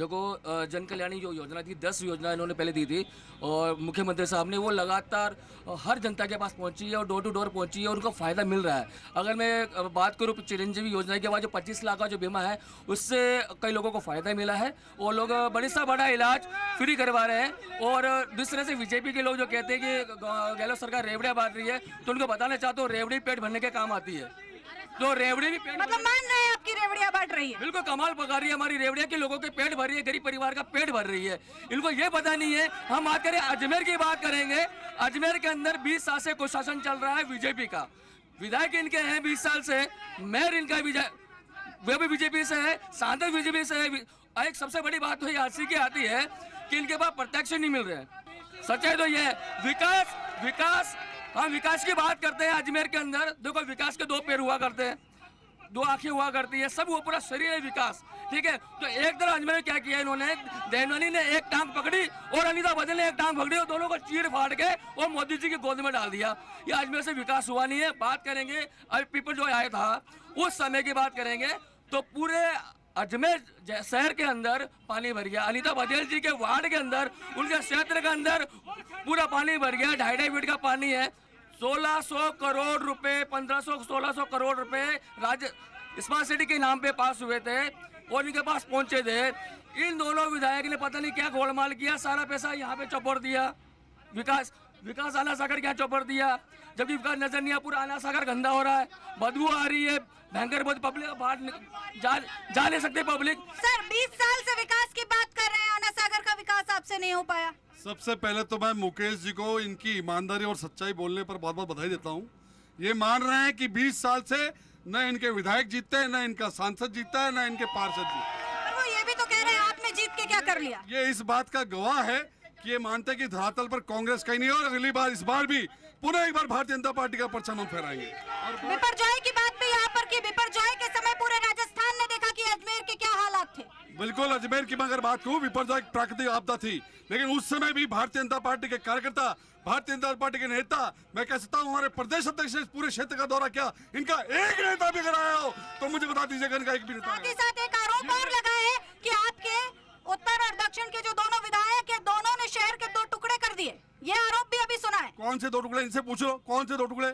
देखो जन कल्याणी जो योजना थी 10 योजना इन्होंने पहले दी थी और मुख्यमंत्री साहब ने वो लगातार हर जनता के पास पहुंची है और डोर टू डोर पहुंची है और उनको फ़ायदा मिल रहा है। अगर मैं बात करूँ चिरंजीवी योजना के बाद जो 25 लाख का जो बीमा है उससे कई लोगों को फ़ायदा मिला है और लोग बड़े सा बड़ा इलाज फ्री करवा रहे हैं। और दूसरे से बीजेपी के लोग जो कहते हैं कि गहलोत सरकार रेवड़ियाँ बांट रही है, तो उनको बताना चाहता हूँ रेवड़ी पेट भरने के काम आती है। तो रेवड़ी भी पेट मतलब मान रहे हैं आपकी रेवड़ियां बांट रही है। बिल्कुल कमाल पका रही है हमारी रेवड़िया के लोगों के पेट भर रही है, गरीब परिवार का पेट भर रही है। इनको ये पता नहीं है। हम बात करें अजमेर की बात करेंगे, अजमेर के अंदर 20 साल से कुशासन चल रहा है बीजेपी का। विधायक इनके हैं 20 साल से, मेयर इनका वो भी बीजेपी से है, सांसद बीजेपी से है। एक सबसे बड़ी बात तो ये हंसी की आती है कि इनके पास प्रत्यक्ष नहीं मिल रहे हैं। सच्चाई तो ये है विकास विकास हम विकास की बात करते हैं। अजमेर के अंदर देखो विकास के 2 पैर हुआ करते हैं, 2 आंखें हुआ करती है, सब वो पूरा शरीर है विकास, ठीक है। तो एक तरह अजमेर में क्या किया इन्होंने, देवनानी ने एक टांग पकड़ी और अनिता बदल ने एक टांग पकड़ी और दोनों को चीर फाड़ के और मोदी जी की गोद में डाल दिया। ये अजमेर से विकास हुआ नहीं है। बात करेंगे अभी पीपल जो आया था उस समय की बात करेंगे तो पूरे अजमेर शहर के अंदर पानी भर गया। अनिता बघेल जी के वार्ड के अंदर, उनके क्षेत्र के अंदर पूरा पानी भर गया। 2.5 फीट का पानी है। 1600 करोड़ रुपए 1500-1600 करोड़ रुपए राज्य स्मार्ट सिटी के नाम पे पास हुए थे और इनके पास पहुंचे थे। इन दोनों विधायक ने पता नहीं क्या गोलमाल किया, सारा पैसा यहाँ पे चौपड़ दिया। विकास आना सागर क्या चौपड़ दिया, जबकि विकास नजर नहीं आया। पूरा आना सागर गंदा हो रहा है, बदबू आ रही है, भयंकर बहुत पब्लिक बाहर जा नहीं सकते पब्लिक। सर 20 साल से विकास की बात कर रहे हैं, आना सागर का विकास आपसे नहीं हो पाया। सबसे पहले तो मैं मुकेश जी को इनकी ईमानदारी और सच्चाई बोलने पर बहुत बहुत बधाई देता हूँ। ये मान रहे हैं कि 20 साल से न इनके विधायक जीतते हैं, न इनका सांसद जीतता है, न इनके पार्षद जीतते हैं। और वो ये भी तो कह रहे हैं आपने जीत के क्या कर लिया। ये इस बात का गवाह है कि ये मानते हैं कि धरातल पर कांग्रेस कहीं नहीं है और अगली बार इस बार भी पुनः एक बार भारतीय जनता पार्टी का परचम हम फहराएंगे। बिपरजॉय की बात भी यहाँ पर की। बिपरजॉय के समय पूरे राजस्थान ने देखा कि अजमेर के क्या हालात थे। बिल्कुल, अजमेर की मैं अगर बात करूं, विपरजॉय एक प्राकृतिक आपदा थी, लेकिन उस समय भी भारतीय जनता पार्टी के कार्यकर्ता, भारतीय जनता पार्टी के नेता, मैं कह सकता हूं हमारे प्रदेश अध्यक्ष ने पूरे क्षेत्र का दौरा किया। इनका एक नेता भी अगर आया हो तो मुझे बता दीजिएगा इनका एक भी नेता। साथ ही साथ एक आरोप और लगा है कि आपके उत्तर और दक्षिण के जो दोनों विधायक है, दोनों ने शहर के 2 टुकड़े कर दिए। ये आरोप भी अभी सुना है। कौन से 2 टुकड़े, इनसे पूछ लो कौन से 2 टुकड़े।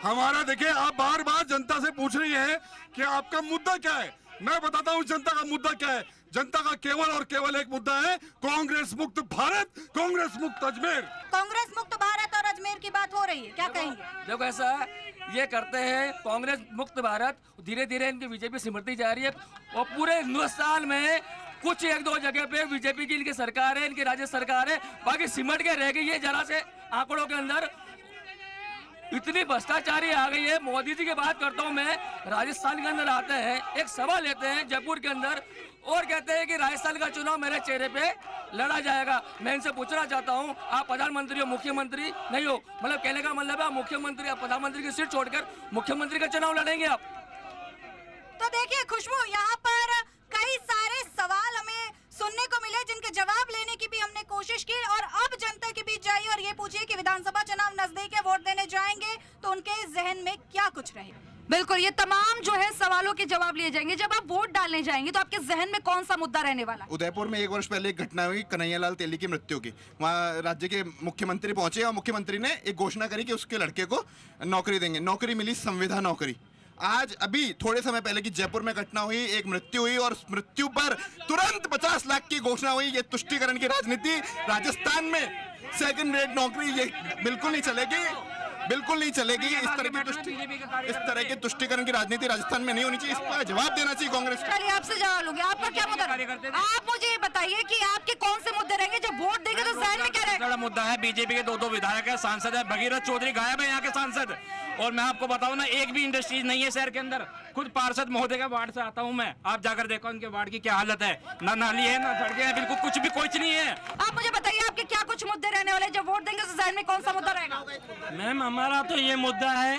हमारा देखिए, आप बार बार जनता से पूछ रही है कि आपका मुद्दा क्या है। मैं बताता हूँ जनता का मुद्दा क्या है। जनता का केवल और केवल एक मुद्दा है, कांग्रेस मुक्त भारत, कांग्रेस मुक्त अजमेर। कांग्रेस मुक्त भारत और अजमेर की बात हो रही है, क्या कहेंगे। देखो ऐसा है, ये करते हैं कांग्रेस मुक्त भारत, धीरे धीरे इनकी बीजेपी सिमटती जा रही है और पूरे हिंदुस्तान में कुछ 1-2 जगह पे बीजेपी की इनकी सरकार है, इनकी राज्य सरकार है, बाकी सिमट के रह गई है। जरा से आंकड़ों के अंदर इतनी भ्रष्टाचारी आ गई है। मोदी जी की बात करता हूं मैं, राजस्थान के अंदर आते हैं, एक सभा लेते हैं जयपुर के अंदर और कहते हैं कि राजस्थान का चुनाव मेरे चेहरे पे लड़ा जाएगा। मैं इनसे पूछना चाहता हूं, आप प्रधानमंत्री हो, मुख्यमंत्री नहीं हो, मतलब कहने का मतलब है आप मुख्यमंत्री, आप प्रधानमंत्री की सीट छोड़कर मुख्यमंत्री का चुनाव लड़ेंगे आप। तो देखिए खुशबू, यहाँ पर कई सारे सवाल हमें सुनने को मिले जिनके जवाब लेने की भी हमने कोशिश की और अब जनता के बीच जाइए और ये पूछिए कि विधानसभा चुनाव नजदीक है, वोट देने जाएंगे तो उनके जहन में क्या कुछ रहे। बिल्कुल, ये तमाम जो है सवालों के जवाब लिए जाएंगे। जब आप वोट डालने जाएंगे तो आपके जहन में कौन सा मुद्दा रहने वाला है। उदयपुर में 1 वर्ष पहले एक घटना हुई कन्हैयालाल तेली की मृत्यु की। वहाँ राज्य के मुख्यमंत्री पहुंचे और मुख्यमंत्री ने एक घोषणा करी कि उसके लड़के को नौकरी देंगे। नौकरी मिली, संविदा नौकरी। आज अभी थोड़े समय पहले की जयपुर में घटना हुई, एक मृत्यु हुई और उस मृत्यु पर तुरंत 50 लाख की घोषणा हुई। ये तुष्टीकरण की राजनीति राजस्थान में, सेकंड रेट नौकरी, ये बिल्कुल नहीं चलेगी, बिल्कुल नहीं चलेगी। इस तरह की तुष्टीकरण की राजनीति राजस्थान में नहीं होनी चाहिए। इस पर जवाब देना चाहिए कांग्रेस को। चलिए आपसे जवाब लूंगी, आपका क्या मुद्दा। आप मुझे ये बताइए कि आपके कौन से मुद्दे रहेंगे जब वोट देंगे तो जहन में क्या रहेगा। बड़ा मुद्दा है, बीजेपी के 2 विधायक है, सांसद है, भगीरथ चौधरी गायब है यहाँ के सांसद। और मैं आपको बताऊं ना, एक भी इंडस्ट्रीज नहीं है शहर के अंदर। खुद पार्षद महोदय के वार्ड से आता हूं मैं, आप जाकर देखो उनके वार्ड की क्या हालत है। ना नाली है, ना सड़कें हैं, बिल्कुल कुछ भी कुछ नहीं है। आप मुझे बताइए आपके क्या कुछ मुद्दे रहने वाले, जब वोट देंगे तो जहन में कौन सा मुद्दा रहेगा। मैम हमारा तो ये मुद्दा है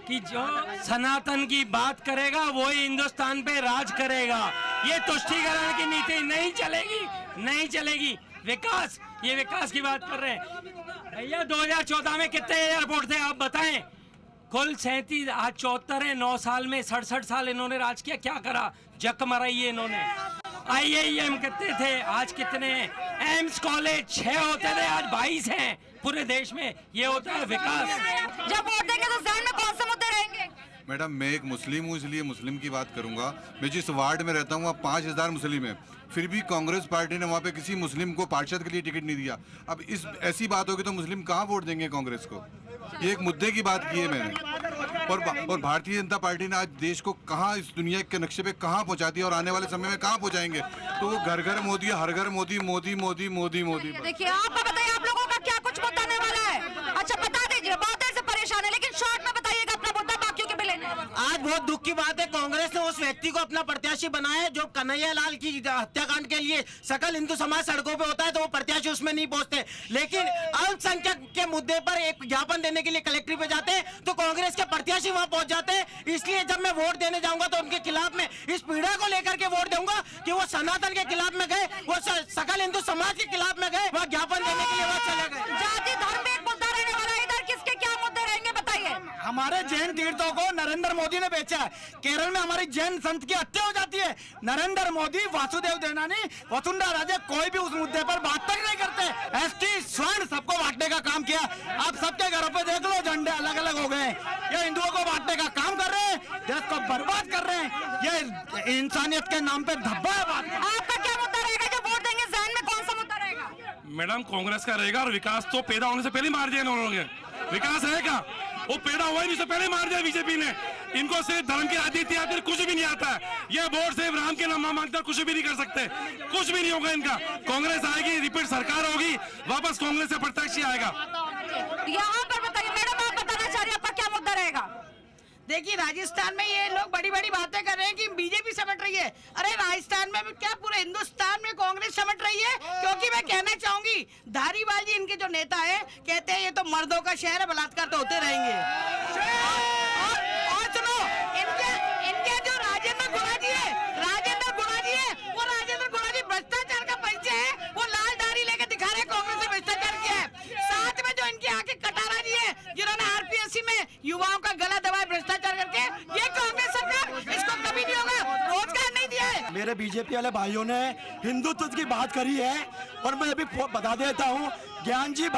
कि जो सनातन की बात करेगा वही हिंदुस्तान पे राज करेगा। ये तुष्टीकरण की नीति नहीं चलेगी, नहीं चलेगी। विकास, ये विकास की बात कर रहे हैं भैया। 2014 में कितने एयरपोर्ट थे आप बताएं। कुल 37, आज 74 है। 9 साल में 67 साल इन्होंने राज किया, क्या करा? जक मराई है इन्होंने। IIM कितने थे, आज कितने हैं? एम्स कॉलेज 6 होते थे, आज 22 हैं पूरे देश में। ये होता है विकास। जब वोट देंगे तो जहन में कौन से मुद्दे रहेंगे? मैडम, मैं एक मुस्लिम हूँ, इसलिए मुस्लिम की बात करूंगा। मैं जिस वार्ड में रहता हूँ वहाँ 5000 मुस्लिम हैं, फिर भी कांग्रेस पार्टी ने वहाँ पे किसी मुस्लिम को पार्षद के लिए टिकट नहीं दिया। अब इस ऐसी बात होगी तो मुस्लिम कहाँ वोट देंगे कांग्रेस को? ये एक मुद्दे की बात की है मैंने। और भारतीय जनता पार्टी ने आज देश को कहाँ, इस दुनिया के नक्शे पे कहाँ पहुँचा दिया और आने वाले समय में कहाँ पहुँचाएंगे? तो वो घर घर मोदी, हर घर मोदी, मोदी मोदी मोदी मोदी। देखिए, आपको बताइए, आप लोगों का क्या कुछ मुद्दा आने वाला है? अच्छा, बता दीजिए, बहुत देर से परेशान है, लेकिन शॉर्ट में बताइएगा अपना मुद्दा, बाकियों के भी लेने। आज बहुत दुख की बात है, कांग्रेस ने उस व्यक्ति को अपना प्रत्याशी बनाया है जो कन्हैया लाल की हत्याकांड के लिए सकल हिंदू समाज सड़कों पे होता है, तो वो प्रत्याशी उसमें नहीं पहुंचते। लेकिन अल्पसंख्यक के मुद्दे पर एक ज्ञापन देने के लिए कलेक्ट्रेट पे जाते हैं तो कांग्रेस के प्रत्याशी वहां पहुंच जाते हैं। इसलिए जब मैं वोट देने जाऊंगा तो उनके खिलाफ में इस पीड़ा को लेकर के वोट दूंगा कि वो सनातन के खिलाफ में गए, वो सकल हिंदू समाज के खिलाफ में गए, वह ज्ञापन देने के लिए वह चले गए। जाति धर्म पे एक मुद्दा रहने वाला है, इधर किसके क्या मुद्दे रहेंगे बताइए? हमारे जैन तीर्थों को नरेंद्र मोदी ने बेचा है। केरल में हमारी जैन संत की हत्या हो जाती है। नरेंद्र मोदी, वासुदेव देवनानी, वसुंधरा राजे कोई भी उस मुद्दे पर बात तक नहीं करते। ST स्वर्ण सबको बांटने का काम किया। आप सबके घरों पे देख लो, झंडे अलग अलग हो गए। ये हिंदुओं को बांटने का काम कर रहे हैं, देश को बर्बाद कर रहे हैं। ये इंसानियत के नाम पे धब्बा है बात। आपका क्या मुद्दा रहेगा जब वोट देंगे? जहन में कौन सा मुद्दा रहेगा? मैडम, कांग्रेस का रहेगा। और विकास तो पैदा होने से पहले मार दिया इन्होंने। विकास है क्या? वो पैदा हुआ ही नहीं, से पहले मार दिया बीजेपी ने। इनको सिर्फ धर्म की राजनीति आती है, कुछ भी नहीं आता है। ये वोट सिर्फ राम के नाम मांगते, कुछ भी नहीं कर सकते, कुछ भी नहीं होगा इनका। कांग्रेस आएगी, रिपीट सरकार होगी, वापस कांग्रेस से प्रत्यक्ष ही आएगा। यहाँ पर बताइए मैडम, आप बताना चाह रही हैं आपका क्या मुद्दा रहेगा? देखिए, राजस्थान में ये लोग बड़ी बड़ी बातें कर रहे हैं कि बीजेपी समझ रही है। अरे राजस्थान में क्या पूरे हिंदुस्तान में कांग्रेस समझ रही है? क्योंकि मैं कहना चाहूंगी, धारीवाल जी इनके जो नेता है, कहते हैं ये तो मर्दों का शहर है, बलात्कार तो होते रहेंगे। और सुनो, इनके जो राजेंद्र गुणाजी है, वो राजेंद्र गुणाजी भ्रष्टाचार का परिचय है। वो लाल दाढ़ी लेके दिखा रहे हैं कांग्रेस ने भ्रष्टाचार किया है। साथ में जो इनके आके कटारा जी है, जिन्होंने RPSC में युवाओं का गला दबाया भ्रष्टाचार करके, ये कांग्रेस सरकार, इसको कभी नहीं होगा, रोजगार नहीं दिया है। मेरे बीजेपी वाले भाइयों ने हिंदुत्व की बात करी है और मैं अभी बता देता हूँ, ज्ञान जी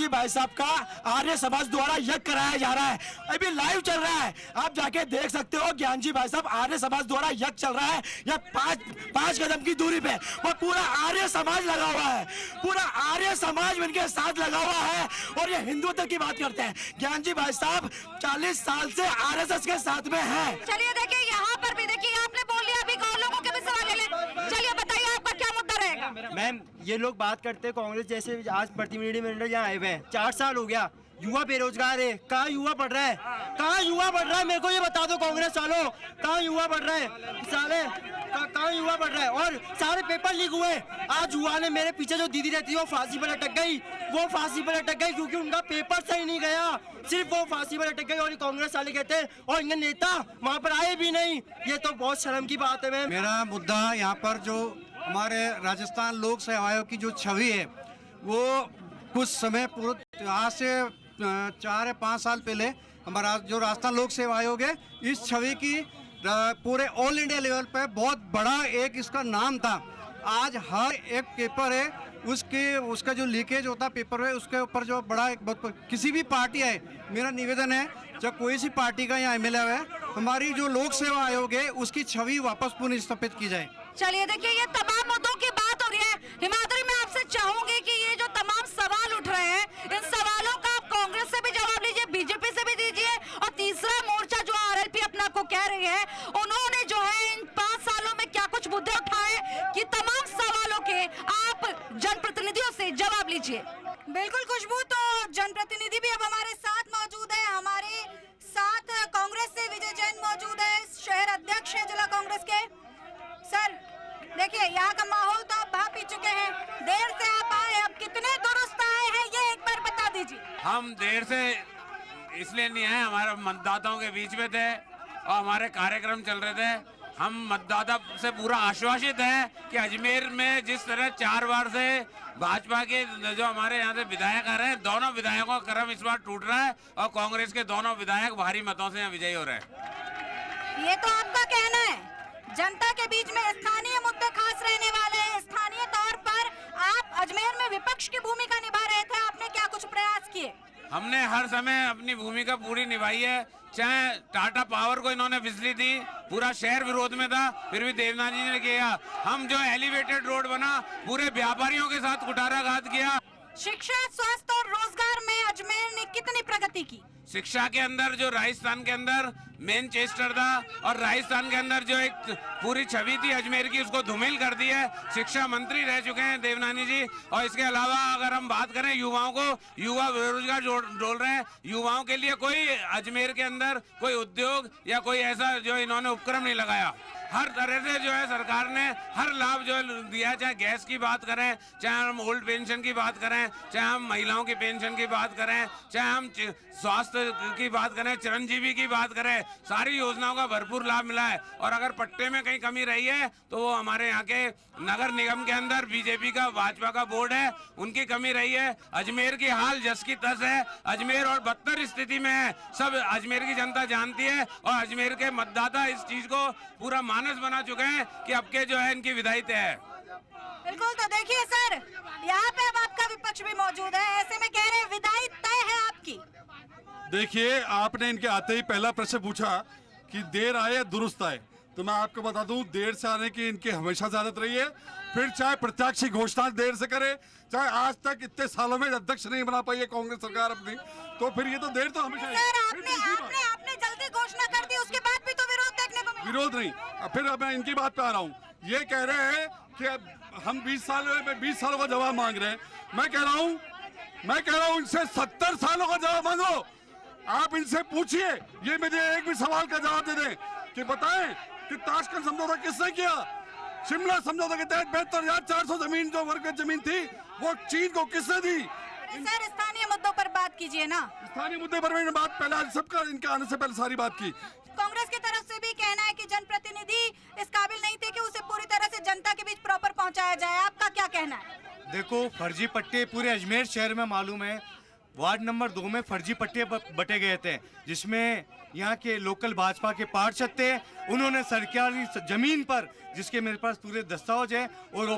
भाई साहब का आर्य समाज द्वारा यज्ञ कराया जा रहा है, अभी लाइव चल रहा है, आप जाके देख सकते हो। ज्ञान जी भाई साहब, आर्य समाज द्वारा यज्ञ चल रहा है, या पांच कदम की दूरी पे, और पूरा आर्य समाज लगा हुआ है, पूरा आर्य समाज इनके साथ लगा हुआ है, और ये हिंदुत्व की बात करते हैं। ज्ञान जी भाई साहब 40 साल से RSS के साथ में है। चलिए देखिए, यहाँ पर भी देखिए, आपने बोल लिया, अभी और लोगों के भी सवाल ले लें। चलिए बताइए, आपका क्या मुद्दा रहेगा? मैम, ये लोग बात करते हैं कांग्रेस जैसे, आज प्रतिनिधिमंडल यहाँ आए हुए हैं, 4 साल हो गया, युवा बेरोजगार है। कहाँ युवा पढ़ रहा है? कहाँ युवा पढ़ रहा है? मेरे को ये बता दो कांग्रेस वालों, कहाँ युवा पढ़ रहा है? साले कहाँ युवा पढ़ रहा है? और सारे पेपर लीक हुए। आज युवा ने, मेरे पीछे जो दीदी रहती है वो फांसी पर लटक गई, क्योंकि उनका पेपर सही नहीं गया, सिर्फ वो फांसी पर लटक गई। और कांग्रेस वाले कहते हैं, और इनके नेता वहाँ पर आए भी नहीं। ये तो बहुत शर्म की बात है। मैम, मेरा मुद्दा यहाँ पर जो हमारे राजस्थान लोक सेवा आयोग की जो छवि है, वो कुछ समय पूर्व, आज से 4 या 5 साल पहले हमारा जो राजस्थान लोक सेवा आयोग है, इस छवि की पूरे ऑल इंडिया लेवल पे बहुत बड़ा एक इसका नाम था। आज हर एक पेपर है, उसका जो लीकेज होता पेपर है, उसके ऊपर जो बड़ा एक किसी भी पार्टी है, मेरा निवेदन है, जब कोई सी पार्टी का यहाँ MLA है, हमारी जो लोक सेवा आयोग है उसकी छवि वापस पुनर्स्थापित की जाए। चलिए देखिए, ये तमाम मुद्दों की बात हो रही है। हिमाद्री, मैं आपसे चाहूंगी कि ये जो तमाम सवाल उठ रहे हैं, इन सवालों का आप कांग्रेस से भी जवाब लीजिए, बीजेपी से भी दीजिए, और तीसरा मोर्चा जो RLP अपना को कह रही है, उन्होंने जो है इन 5 सालों में क्या कुछ मुद्दे उठाए, कि तमाम सवालों के आप जनप्रतिनिधियों से जवाब लीजिए। बिल्कुल खुशबू, तो जनप्रतिनिधि भी अब हमारे साथ मौजूद है। हमारे साथ कांग्रेस से विजय जैन मौजूद है, शहर अध्यक्ष है जिला कांग्रेस के। सर देखिए, यहाँ का माहौल तो आप भाप पी चुके हैं, देर से आप आए, अब कितने दुरुस्त आए हैं ये एक बार बता दीजिए। हम देर से इसलिए नहीं आए, हमारे मतदाताओं के बीच में थे और हमारे कार्यक्रम चल रहे थे। हम मतदाता से पूरा आश्वासित है कि अजमेर में जिस तरह 4 बार से भाजपा के जो हमारे यहाँ से विधायक आ रहे हैं, दोनों विधायकों का क्रम इस बार टूट रहा है और कांग्रेस के दोनों विधायक भारी मतों से यहाँ विजयी हो रहे हैं। ये तो आपका कहना है। जनता के बीच में स्थानीय मुद्दे खास रहने वाले हैं। स्थानीय तौर पर आप अजमेर में विपक्ष की भूमिका निभा रहे थे, आपने क्या कुछ प्रयास किए? हमने हर समय अपनी भूमिका पूरी निभाई है। चाहे टाटा पावर को इन्होंने बिजली दी, पूरा शहर विरोध में था, फिर भी देवनाथ जी ने किया। हम जो एलिवेटेड रोड बना, पूरे व्यापारियों के साथ कुठाराघात किया। शिक्षा, स्वास्थ्य और रोजगार में अजमेर ने कितनी प्रगति की? शिक्षा के अंदर जो राजस्थान के अंदर मैनचेस्टर था और राजस्थान के अंदर जो एक पूरी छवि थी अजमेर की, उसको धूमिल कर दी है। शिक्षा मंत्री रह चुके हैं देवनानी जी। और इसके अलावा अगर हम बात करें युवाओं को, युवा बेरोजगार डोल रहे हैं। युवाओं के लिए कोई अजमेर के अंदर कोई उद्योग या कोई ऐसा जो इन्होंने उपक्रम नहीं लगाया। हर तरह से जो है सरकार ने हर लाभ जो दिया, चाहे गैस की बात करें, चाहे हम ओल्ड पेंशन की बात करें, चाहे हम महिलाओं की पेंशन की बात करें, चाहे हम स्वास्थ्य की बात करें, चिरंजीवी की बात करें, सारी योजनाओं का भरपूर लाभ मिला है। और अगर पट्टे में कहीं कमी रही है तो वो हमारे यहाँ के नगर निगम के अंदर बीजेपी का, भाजपा का बोर्ड है, उनकी कमी रही है। अजमेर की हाल जस की तस है। अजमेर और बदतर स्थिति में है, सब अजमेर की जनता जानती है। और अजमेर के मतदाता इस चीज को पूरा मानस बना चुके हैं कि अब के जो है इनकी विदाई तय है। बिल्कुल। तो देखिए सर, यहाँ पे अब आपका विपक्ष भी मौजूद है, ऐसे में कह रहे हैं विदाई तय है आपकी। देखिए, आपने इनके आते ही पहला प्रश्न पूछा कि देर आए या दुरुस्त आए, तो मैं आपको बता दूं देर से आने की इनकी हमेशा आदत रही है। फिर चाहे प्रत्याशी घोषणा देर से करे, चाहे आज तक इतने सालों में अध्यक्ष नहीं बना पाई है कांग्रेस सरकार अपनी, तो फिर ये तो देर तो हमेशा। सर आपने जल्दी घोषणा कर दी, उसके बाद भी तो विरोध देखने को मिला। विरोध नहीं, फिर अब मैं इनकी बात पे आ रहा हूँ। ये कह रहे हैं कि हम 20 सालों का जवाब मांग रहे हैं। मैं कह रहा हूँ इनसे 70 सालों का जवाब मांगो। आप इनसे पूछिए, ये मुझे एक भी सवाल का जवाब दे दें कि बताएं कि ताशकंद समझौता किसने किया? शिमला समझौता के तहत 72,400 जमीन जो वर्ग जमीन थी वो चीन को किसने दी? सर स्थानीय मुद्दों पर बात कीजिए ना। स्थानीय मुद्दे पर मैंने बात पहले सबका इनके आने से पहले सारी बात की। कांग्रेस की तरफ से भी कहना है कि जनप्रतिनिधि इस काबिल नहीं थे कि उसे पूरी तरह से जनता के बीच प्रॉपर पहुंचाया जाए। आपका क्या कहना है? देखो, फर्जी पट्टे पूरे अजमेर शहर में मालूम है। वार्ड नंबर 2 में फर्जी पट्टे बटे गए थे, जिसमें यहाँ के लोकल भाजपा के पार्षद थे। उन्होंने सरकारी जमीन पर, जिसके मेरे पास पूरे दस्तावेज है, और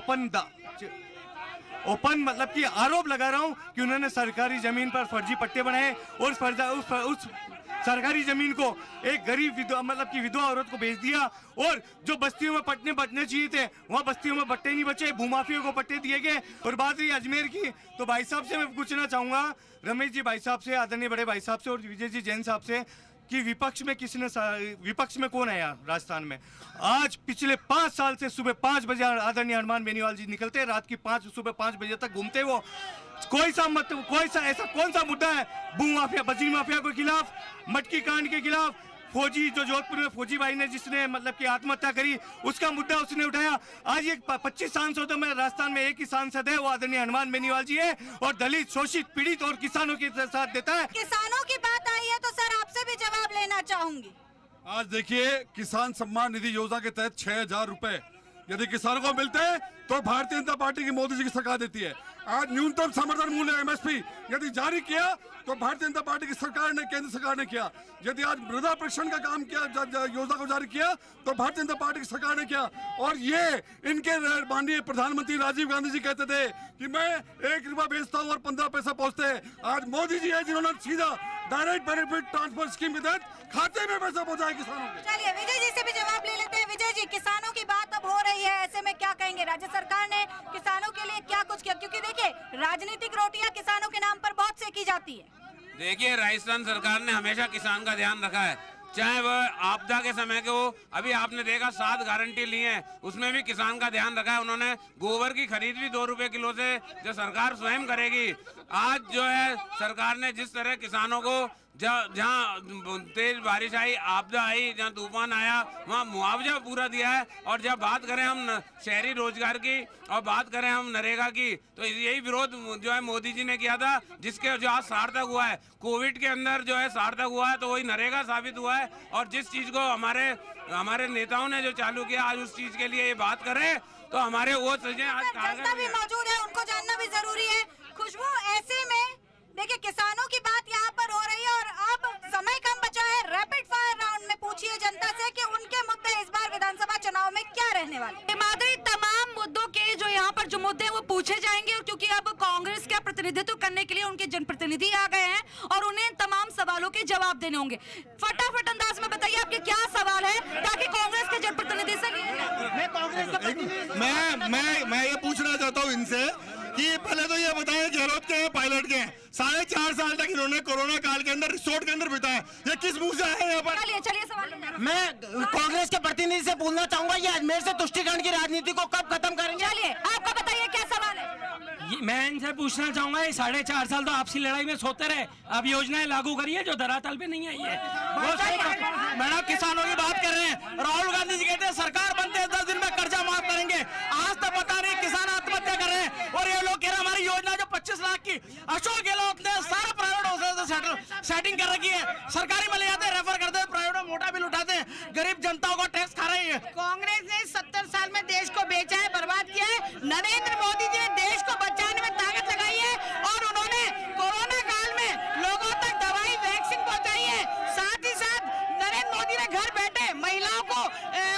ओपन मतलब कि आरोप लगा रहा हूँ कि उन्होंने सरकारी जमीन पर फर्जी पट्टे बनाए और उस सरकारी जमीन को एक गरीब विधवा मतलब कि विधवा औरत को बेच दिया। और जो बस्तियों में पट्टे बटने चाहिए थे वहाँ बस्तियों में पट्टे नहीं बचे, भूमाफियों को पट्टे दिए गए। और बात रही अजमेर की, तो भाई साहब से मैं पूछना चाहूँगा, रमेश जी भाई साहब से, आदरणीय बड़े भाई साहब से और विजय जी जैन साहब से, कि विपक्ष में कौन है यहाँ राजस्थान में? आज पिछले 5 साल से सुबह 5 बजे आदरणीय हनुमान बेनीवाल जी निकलते, रात की सुबह 5 बजे तक घूमते। वो कोई सा ऐसा कौन सा मुद्दा है भू माफिया, बजरी माफिया के खिलाफ, मटकी कांड के खिलाफ, फौजी जो जोधपुर में फौजी भाई ने जिसने मतलब कि आत्महत्या करी, उसका मुद्दा उसने उठाया। आज एक 25 सांसदों में राजस्थान में एक ही सांसद है, वो आदरणीय हनुमान बेनीवाल जी है, और दलित, शोषित, पीड़ित और किसानों के साथ देता है। किसानों की बात आई है तो सर आपसे भी जवाब लेना चाहूंगी। आज देखिए, किसान सम्मान निधि योजना के तहत 6,000 रुपए यदि किसानों को मिलते हैं तो भारतीय जनता पार्टी की मोदी जी की सरकार देती है। आज न्यूनतम समर्थन मूल्य MSP यदि जारी किया तो भारतीय जनता पार्टी की सरकार ने, केंद्र सरकार ने किया। यदि आज मृदा परीक्षण का काम किया, योजना को जारी किया तो भारतीय जनता पार्टी की सरकार ने किया। और ये इनके माननीय प्रधानमंत्री राजीव गांधी जी कहते थे कि मैं 1 रुपया बेचता हूँ और 15 पैसा पहुंचते हैं। आज मोदी जी है जिन्होंने सीधा डायरेक्ट बेनिफिट ट्रांसफर स्कीम के तहत खाते में पैसा पहुंचाया किसानों को। चलिए विजय जी से भी जवाब ले लेते हैं। विजय जी, किसानों की बात अब हो रही है, ऐसे में क्या कहेंगे? राज्य सरकार ने किसानों के लिए क्या कुछ किया? क्योंकि देखिए, राजनीतिक रोटियां किसानों के नाम पर बहुत सेकी जाती है। देखिए, राजस्थान सरकार ने हमेशा किसान का ध्यान रखा है, चाहे वह आपदा के समय के हो। अभी आपने देखा 7 गारंटी ली है, उसमें भी किसान का ध्यान रखा है उन्होंने। गोबर की खरीद भी 2 रुपए किलो से जो सरकार स्वयं करेगी। आज जो है सरकार ने जिस तरह किसानों को जहाँ तेज बारिश आई, आपदा आई, जहाँ तूफान आया, वहाँ मुआवजा पूरा दिया है। और जब बात करें हम शहरी रोजगार की और बात करें हम नरेगा की, तो यही विरोध जो है मोदी जी ने किया था, जिसके जो आज सार्थक हुआ है। कोविड के अंदर जो है सार्थक हुआ है, तो वही नरेगा साबित हुआ है। और जिस चीज को हमारे हमारे नेताओं ने जो चालू किया, आज उस चीज के लिए ये बात करें तो हमारे वो चीजें आज जनता भी मौजूद है, उनको जानना भी जरूरी है। खुशबू, ऐसे में देखिए किसानों की बात यहाँ पर हो रही है और अब समय कम बचा है। रैपिड फायर राउंड में पूछिए जनता से कि उनके मुद्दे इस बार विधानसभा चुनाव में क्या रहने वाले। माधुरी, तमाम मुद्दों के जो यहाँ पर जो मुद्दे हैं वो पूछे जाएंगे, और क्योंकि अब कांग्रेस का प्रतिनिधित्व करने के लिए उनके जनप्रतिनिधि आ गए हैं और उन्हें तमाम सवालों के जवाब देने होंगे। फटाफट अंदाज में बताइए आपके क्या सवाल है, ताकि कांग्रेस के जनप्रतिनिधि से मैं ये पूछना चाहता हूँ इनसे कि पहले तो ये बताएं गहलोत के हैं, पायलट के हैं, 4.5 साल तक इन्होंने कोरोना काल के अंदर रिसोर्ट के अंदर बिताया, ये किस मुंह से आए यहाँ पर? चलिए सवाल। मैं कांग्रेस के प्रतिनिधि से पूछना चाहूंगा, ये अजमेर से तुष्टिकरण की राजनीति को कब खत्म करेंगे? चलिए आपका बताइए क्या सवाल है। मैं इनसे पूछना चाहूंगा, ये 4.5 साल तो आपसी लड़ाई में सोते रहे, अब योजनाएं लागू करिए जो धरातल पे नहीं आई है। मैडम, किसानों की बात कर रहे हैं, राहुल गांधी जी कहते हैं सरकार बनते हैं 10 दिन में कर्जा माफ करेंगे, आज तक पता नहीं किसान आत्महत्या कर रहे हैं, और ये लोग कह रहे हैं हमारी योजना जो 25 लाख की अशोक गहलोत ने सारा प्राइवेट हॉस्पिटल से सेटिंग कर रखी है, सरकारी में ले जाते हैं, रेफर करते हैं, प्राइवेट में मोटा बिल उठाते हैं, गरीब जनताओं का टैक्स खा रही है। कांग्रेस ने 70 साल में देश को बेचा है, बर्बाद किया है। नरेंद्र मोदी जी ने देश को बचाने में ताकत लगाई है और उन्होंने कोरोना काल में लोगों तक दवाई वैक्सीन पहुंचाई है। साथ ही साथ नरेंद्र मोदी ने घर बैठे महिलाओं को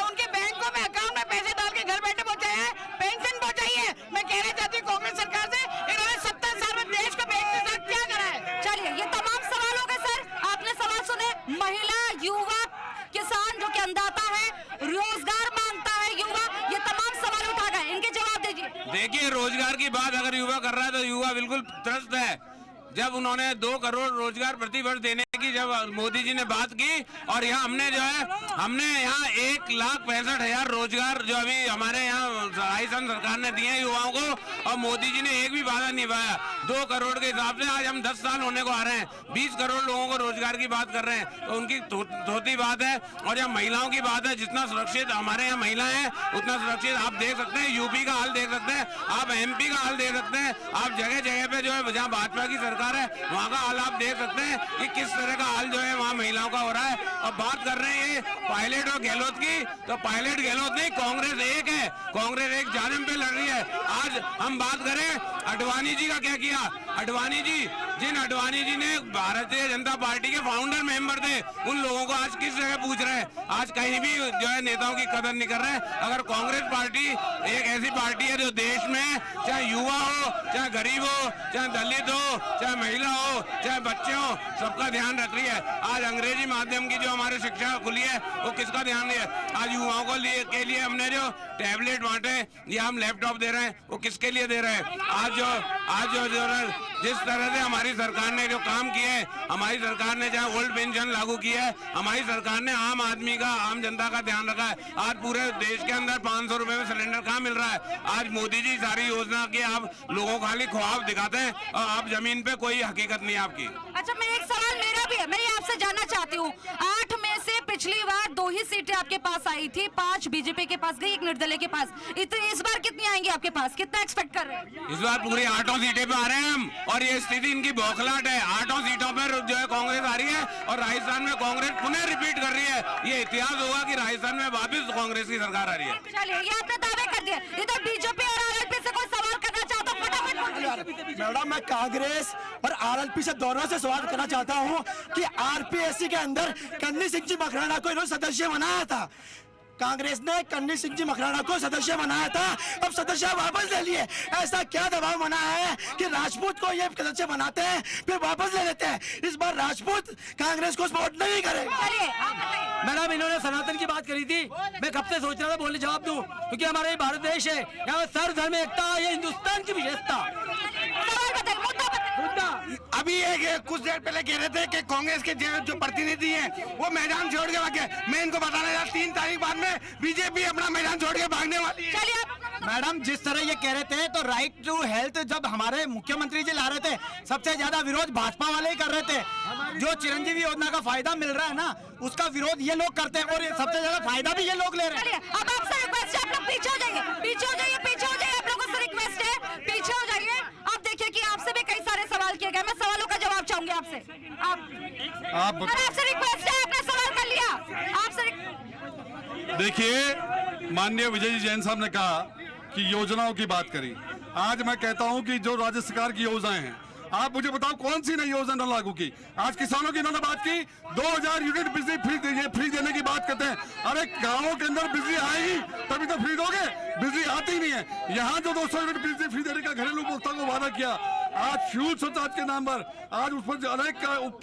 उनके बैंकों में अकाउंट में पैसे डाल के घर बैठे पहुंचाया है, पेंशन पहुंचाई है। मैं कहना चाहती हूँ कांग्रेस सरकार से, इन्होंने 70 साल में देश को बेचने के साथ क्या करा है। चलिए, ये तमाम सवाल हो गए सर, आपने सवाल सुने। महिला, युवा, किसान जो कि अन्नदाता है, रोजगार मांगता है युवा, ये तमाम सवाल उठा गए, इनके जवाब दीजिए। देखिए, रोजगार की बात अगर युवा कर रहा है तो युवा बिल्कुल त्रस्त है। जब उन्होंने 2 करोड़ रोजगार प्रति वर्ष देने की जब मोदी जी ने बात की, और यहाँ हमने यहाँ 1,65,000 रोजगार जो अभी हमारे यहाँ राजस्थान सरकार ने दिए युवाओं को, और मोदी जी ने एक भी वादा निभाया। 2 करोड़ के हिसाब से आज हम 10 साल होने को आ रहे हैं, 20 करोड़ लोगों को रोजगार की बात कर रहे हैं, तो उनकी धोती बात है। और जब महिलाओं की बात है, जितना सुरक्षित हमारे यहाँ महिलाएं हैं उतना सुरक्षित आप देख सकते हैं, यूपी का हाल देख सकते हैं, आप MP का हाल देख सकते हैं, आप जगह जगह पे जो है जहाँ भाजपा की सरकार है वहाँ का हाल आप देख सकते हैं कि किस तरह का हाल जो है वहाँ महिलाओं का हो रहा है। अब बात कर रहे हैं पायलट और गहलोत की, तो पायलट गहलोत नहीं, कांग्रेस एक है, कांग्रेस एक जालिम पे लड़ रही है। आज हम बात करें अडवाणी जी का क्या किया, अडवाणी जी ने भारतीय जनता पार्टी के फाउंडर मेंबर थे, उन लोगों को आज किस जगह पूछ रहे हैं, आज कहीं भी जो है नेताओं की कदर नहीं कर रहे हैं। अगर कांग्रेस पार्टी एक ऐसी पार्टी है जो देश में चाहे युवा हो, चाहे गरीब हो, चाहे दलित हो, चाहे महिला हो, चाहे बच्चे हो, सबका ध्यान रख रही है। आज अंग्रेजी माध्यम की जो हमारी शिक्षा खुली है वो किसका ध्यान है? आज युवाओं को के लिए हमने जो टैबलेट बांटे या हम लैपटॉप दे रहे हैं वो किसके लिए दे रहे हैं? आज जो जिस तरह से हमारी सरकार ने जो काम किए हैं, हमारी सरकार ने चाहे ओल्ड पेंशन लागू की है, हमारी सरकार ने आम आदमी का, आम जनता का ध्यान रखा है। आज पूरे देश के अंदर 500 रुपए में सिलेंडर कहाँ मिल रहा है? आज मोदी जी सारी योजना की आप लोगों को खाली ख्वाब दिखाते हैं और आप जमीन पे कोई हकीकत नहीं आपकी। अच्छा, मैं एक सवाल मेरा भी है, मैं ये आपसे जानना चाहती हूँ, 8 में से पिछली बार 2 ही सीटें आपके पास आई थी, 5 बीजेपी के पास गई, 1 निर्दलीय के पास। इस बार कितनी आएंगी आपके पास, कितना एक्सपेक्ट कर रहे हैं? इस बार पूरी 8 सीटें पे आ रहे हैं हम, और ये स्थिति इनकी बौखलाहट है। 8 सीटों पर जो है कांग्रेस आ रही है और राजस्थान में कांग्रेस पुनः रिपीट कर रही है। ये इतिहास होगा कि राजस्थान में वापस कांग्रेस की सरकार आ रही है। चलिए, ये आपने दावे कर दिए। इधर बीजेपी और आरएलपी से कोई सवाल करना चाहता हूँ, फटाफट। मैडम, मैं कांग्रेस और आरएलपी से दोनों से सवाल करना चाहता हूँ कि आरपीएससी के अंदर कन्नी सिंह जी मकराना को इन्होंने सदस्य बनाया था, कांग्रेस ने कन्नी सिंह जी मकराना को सदस्य बनाया था, अब सदस्य वापस ले लिए। ऐसा क्या दबाव बना है कि राजपूत को ये सदस्य बनाते हैं फिर वापस ले लेते हैं? इस बार राजपूत कांग्रेस को सपोर्ट नहीं करे। मैडम, इन्होंने सनातन की बात करी थी, मैं कब से सोच रहा था बोलने जवाब दूं, क्योंकि हमारा ये भारत देश है, यहाँ सर्वधर्म एकता, ये हिंदुस्तान की विशेषता। अभी कुछ देर पहले कह रहे थे कि कांग्रेस के जो प्रतिनिधि हैं वो मैदान छोड़ के भागे। मैं इनको बताना चाहता 3 तारीख बाद में बीजेपी अपना मैदान छोड़ के भागने वाली है। मैडम, जिस तरह ये कह रहे थे तो राइट टू हेल्थ जब हमारे मुख्यमंत्री जी ला रहे थे, सबसे ज्यादा विरोध भाजपा वाले ही कर रहे थे। जो चिरंजीवी योजना का फायदा मिल रहा है ना, उसका विरोध ये लोग करते हैं और सबसे ज्यादा फायदा भी ये लोग ले रहे हैं। अब आपसे रिक्वेस्ट है, आप लोग पीछे हो जाइए, पीछे हो जाइए, पीछे हो जाइए, आप लोगों से रिक्वेस्ट है, पीछे हो जाइए। आप देखिए कि आपसे भी कई सारे सवाल किए गए, मैं सवालों का जवाब चाहूंगी आपसे। आपसे रिक्वेस्ट है, आपने सवाल कर लिया, आपसे देखिए, माननीय विजय जी जैन साहब ने कहा कि योजनाओं की बात करी। आज मैं कहता हूं कि जो राज्य सरकार की योजनाएं हैं, आप मुझे बताओ कौन सी नई योजना लागू की। आज किसानों की इन्होंने बात की, 2000 यूनिट बिजली फ्री देने की बात करते हैं। अरे गांवों के अंदर बिजली आएगी तभी तो फ्री दोगे, बिजली आती नहीं है। यहाँ जो 200 यूनिट बिजली फ्री देने का घरेलू उपभोक्ता को वादा किया, आज फ्यूल सरचार्ज के नाम पर, आज उस पर अनेक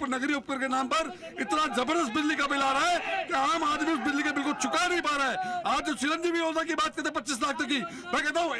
नगरीय उपकर के नाम पर इतना जबरदस्त बिजली का बिल आ रहा है कि आम आदमी उस बिजली के बिल को चुका नहीं पा रहा है। आज जो चिरंजीवी योजना की बात करते हैं 25 लाख तक की, मैं कहता हूँ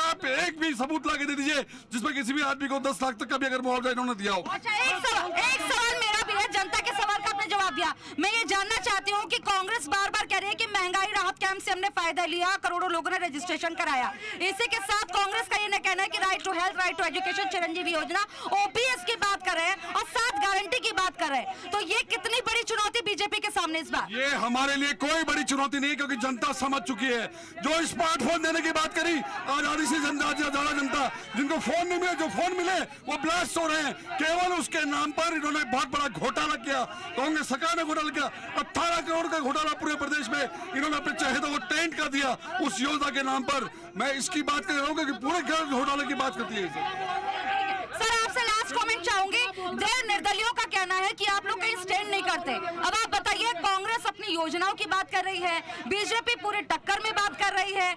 आप एक भी सबूत ला के दे दीजिए जिसमें किसी भी आदमी को 10 लाख तक का भी अगर मुआवजा इन्होंने दिया हो। अच्छा, एक सवाल मेरा भी है, जनता के सवाल का आपने जवाब दिया। मैं ये जानना चाहती हूँ कि कांग्रेस बार बार कह रही है कि महंगाई राहत कैंप से हमने फायदा लिया, करोड़ों लोगों ने रजिस्ट्रेशन कराया। इसी के साथ कांग्रेस का ये कहना है कि right to health, right to education, Chiranjeevi Yojana, OPS की बात कर रहे हैं और 7 गारंटी की बात कर रहे हैं। तो ये कितनी बड़ी चुनौती बीजेपी के सामने इस बार? ये हमारे लिए कोई बड़ी चुनौती नहीं है, क्योंकि जनता समझ चुकी है। जो स्मार्टफोन देने की बात करी, आज आधी से ज्यादा जनता जिनको फोन नहीं मिले, जो फोन मिले वो ब्लास्ट हो रहे हैं। केवल उसके नाम पर इन्होंने बहुत बड़ा घोटाला किया, कांग्रेस सरकार ने घोटाला किया। 18 करोड़ का घोटाला पूरे प्रदेश में इन्होंने अपने चहेतों को टेंट कर दिया उस योजना के नाम पर। मैं इसकी बात कर रहा हूँ कि पूरे घोटाले की बात करती है। सर, आपसे लास्ट कमेंट चाहूंगी। देर निर्दलियों का कहना है कि आप लोग कहीं स्टैंड नहीं करते। अब आप बताइए, कांग्रेस अपनी योजनाओं की बात कर रही है, बीजेपी पूरे टक्कर में बात कर रही है,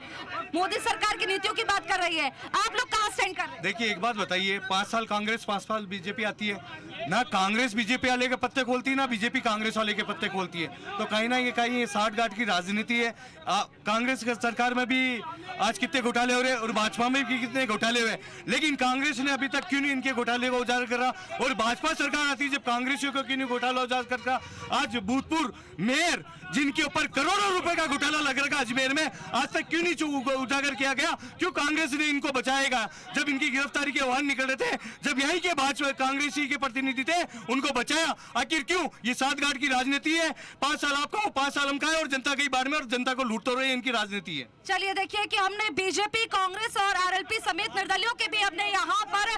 मोदी सरकार की नीतियों की बात कर रही है, आप लोग कहाँ स्टैंड कर रहे हैं? देखिए, एक बात बताइए, 5 साल कांग्रेस 5 साल बीजेपी आती है ना। कांग्रेस बीजेपी वाले के पत्ते खोलती है ना बीजेपी कांग्रेस वाले के पत्ते खोलती है। तो कहीं ना कहीं ये 60 गांठ की राजनीति है। कांग्रेस की सरकार में भी आज कितने घोटाले हो रहे हैं और भाजपा में भी कितने घोटाले हुए, लेकिन कांग्रेस ने अभी तक क्यों नहीं इनके घोटाले को उजागर कर रहा। और भाजपा सरकार आती है जब कांग्रेसियों को क्यों नहीं घोटाला उजागर कर रहा। आज भूतपूर्व मेयर जिनके ऊपर करोड़ों रुपए का घोटाला लग रहा है अजमेर में, आज तक क्यों नहीं उजागर किया गया? क्यों कांग्रेस ने इनको बचाएगा? जब इनकी गिरफ्तारी के आह्वान निकल रहे थे, जब यहीं के भाजपा कांग्रेसी के प्रतिनिधि थे, उनको बचाया। आखिर क्यों? ये 7 गांठ की राजनीति है। 5 साल आपका हो, 5 साल हम का है, और जनता के बारे में और जनता को लूटते रहे, इनकी राजनीति है। चलिए देखिए कि हमने बीजेपी, कांग्रेस और आरएलपी समेत निर्दलियों के भी हमने यहाँ पर